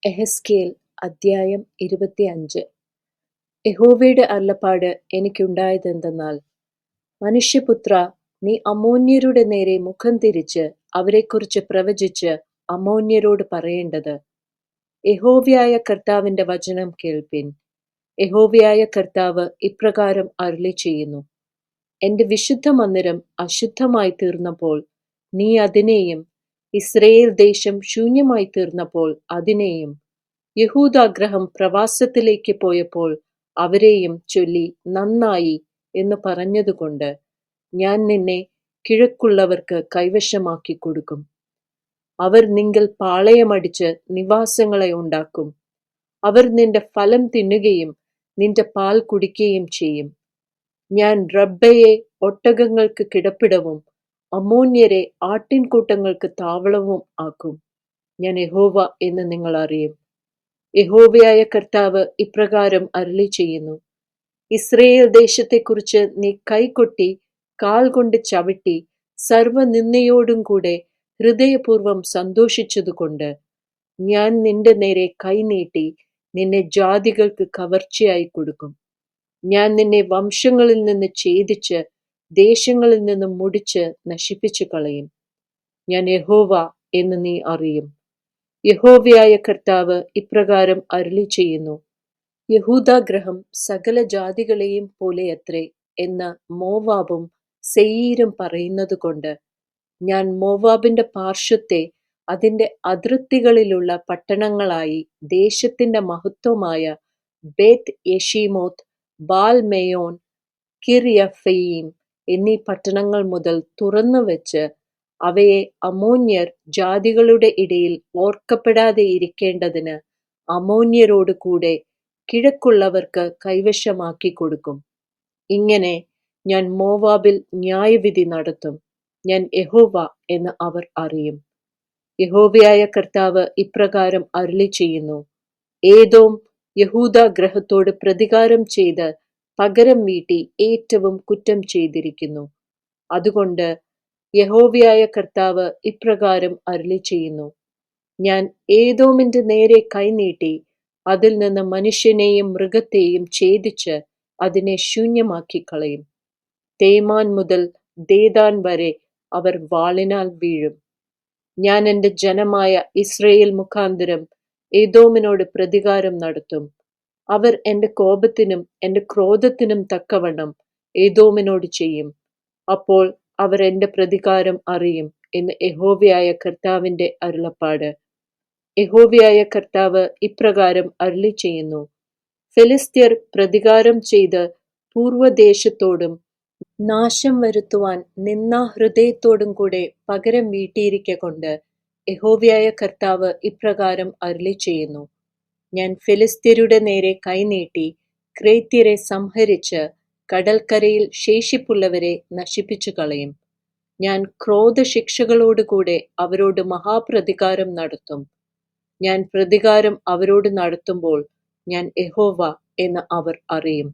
എഹെസ്കേൽ അദ്ധ്യായം 25. യഹോവയുടെ അരുളപ്പാട് എനിക്കുണ്ടായതെന്തെന്നാൽ, മനുഷ്യപുത്രാ, നീ അമ്മോന്യരുടെ നേരെ മുഖം തിരിച്ച് അവരെക്കുറിച്ച് പ്രവചിച്ച് അമ്മോന്യരോട് പറയേണ്ടത്: യഹോവയായ കർത്താവിന്റെ വചനം കേൾപ്പിൻ. യഹോവയായ കർത്താവ് ഇപ്രകാരം അരുളിച്ചെയ്യുന്നു: എന്റെ വിശുദ്ധ മന്ദിരം അശുദ്ധമായി തീർന്നപ്പോൾ നീ അതിനെയും, ഇസ്രയേൽ ദേശം ശൂന്യമായി തീർന്നപ്പോൾ അതിനെയും, യഹൂദാഗൃഹം പ്രവാസത്തിലേക്ക് പോയപ്പോൾ അവരെയും ചൊല്ലി നന്നായി എന്ന് പറഞ്ഞതുകൊണ്ട് ഞാൻ നിന്നെ കിഴക്കുള്ളവർക്ക് കൈവശമാക്കി കൊടുക്കും. അവർ നിങ്കൽ പാളയമടിച്ച് നിവാസങ്ങളെ ഉണ്ടാക്കും. അവർ നിന്റെ ഫലം തിന്നുകയും നിന്റെ പാൽ കുടിക്കുകയും ചെയ്യും. ഞാൻ റബ്ബയെ ഒട്ടകങ്ങൾക്ക് കിടപ്പിടവും അമ്മോന്യരെ ആട്ടിൻകൂട്ടങ്ങൾക്ക് താവളവും ആക്കും. ഞാൻ യഹോവ എന്ന് നിങ്ങൾ അറിയും. യഹോവയായ കർത്താവ് ഇപ്രകാരം അരുളിച്ചെയ്യുന്നു: ഇസ്രയേൽ ദേശത്തെക്കുറിച്ച് നീ കൈകൊട്ടി കാൽ കൊണ്ട് ചവിട്ടി സർവ്വനിന്ദയോടും കൂടെ ഹൃദയപൂർവ്വം സന്തോഷിച്ചതുകൊണ്ട് ഞാൻ നിന്റെ നേരെ കൈനീട്ടി നിന്നെ ജാതികൾക്ക് കവർച്ചയായി കൊടുക്കും. ഞാൻ നിന്നെ വംശങ്ങളിൽ നിന്ന് ഛേദിച്ച് ദേശങ്ങളിൽ നിന്ന് മുടിച്ച് നശിപ്പിച്ചു കളയും. ഞാൻ യഹോവ എന്ന് നീ അറിയും. യഹോവയായ കർത്താവ് ഇപ്രകാരം അരുളിച്ചെയ്യുന്നു: യഹൂദാഗൃഹം സകല ജാതികളെയും പോലെയത്രേ എന്ന് മോവാബും സെയീരും പറയുന്നതുകൊണ്ട് ഞാൻ മോവാബിന്റെ പാർശ്വത്തെ അതിന്റെ അതിർത്തികളിലുള്ള പട്ടണങ്ങളായി ദേശത്തിന്റെ മഹത്വമായ ബേത്ത് യെശീമോത്ത്, ബാൽ മെയോൻ, കിര്യഫയീം എന്നീ പട്ടണങ്ങൾ മുതൽ തുറന്നു വെച്ച് അവയെ അമ്മോന്യർ ജാതികളുടെ ഇടയിൽ ഓർക്കപ്പെടാതെ ഇരിക്കേണ്ടതിന് അമ്മോന്യരോട് കൂടെ കിഴക്കുള്ളവർക്ക് കൈവശമാക്കി കൊടുക്കും. ഇങ്ങനെ ഞാൻ മോവാബിൽ ന്യായവിധി നടത്തും. ഞാൻ യഹോവ എന്ന് അവർ അറിയും. യഹോവയായ കർത്താവ് ഇപ്രകാരം അരുളിച്ചെയ്യുന്നു: ഏദോം യഹൂദാഗൃഹത്തോട് പ്രതികാരം ചെയ്ത് പകരം വീട്ടി ഏറ്റവും കുറ്റം ചെയ്തിരിക്കുന്നു. അതുകൊണ്ട് യഹോവയായ കർത്താവ് ഇപ്രകാരം അരുളിച്ചെയ്യുന്നു: ഞാൻ ഏദോമിന്റെ നേരെ കൈനീട്ടി അതിൽ നിന്ന് മനുഷ്യനെയും മൃഗത്തെയും ഛേദിച്ച് അതിനെ ശൂന്യമാക്കി കളയും. തേമാൻ മുതൽ ദേദാൻ വരെ അവർ വാളിനാൽ വീഴും. ഞാൻ എന്റെ ജനമായ ഇസ്രയേൽ മുഖാന്തരം ഏദോമിനോട് പ്രതികാരം നടത്തും. അവർ എന്റെ കോപത്തിനും എന്റെ ക്രോധത്തിനും തക്കവണ്ണം ഏദോമിനോട് ചെയ്യും. അപ്പോൾ അവർ എന്റെ പ്രതികാരം അറിയും എന്ന് യഹോവയായ കർത്താവിന്റെ അരുളപ്പാട്. യഹോവയായ കർത്താവ് ഇപ്രകാരം അരുളിച്ചെയ്യുന്നു: ഫെലിസ്ത്യർ പ്രതികാരം ചെയ്ത് പൂർവ്വദേശത്തോടും നാശം വരുത്തുവാൻ നിന്നാഹൃദയത്തോടും കൂടെ പകരം വീട്ടിയിരിക്കൊണ്ട് യഹോവയായ കർത്താവ് ഇപ്രകാരം അരുളിച്ചെയ്യുന്നു: ഞാൻ ഫെലിസ്ത്യരുടെ നേരെ കൈനീട്ടി ക്രേത്യരെ സംഹരിച്ച് കടൽക്കരയിൽ ശേഷിപ്പുള്ളവരെ നശിപ്പിച്ചു കളയും. ഞാൻ ക്രോധശിക്ഷകളോടുകൂടെ അവരോട് മഹാപ്രതികാരം നടത്തും. ഞാൻ പ്രതികാരം അവരോട് നടത്തുമ്പോൾ ഞാൻ യഹോവ എന്ന് അവർ അറിയും.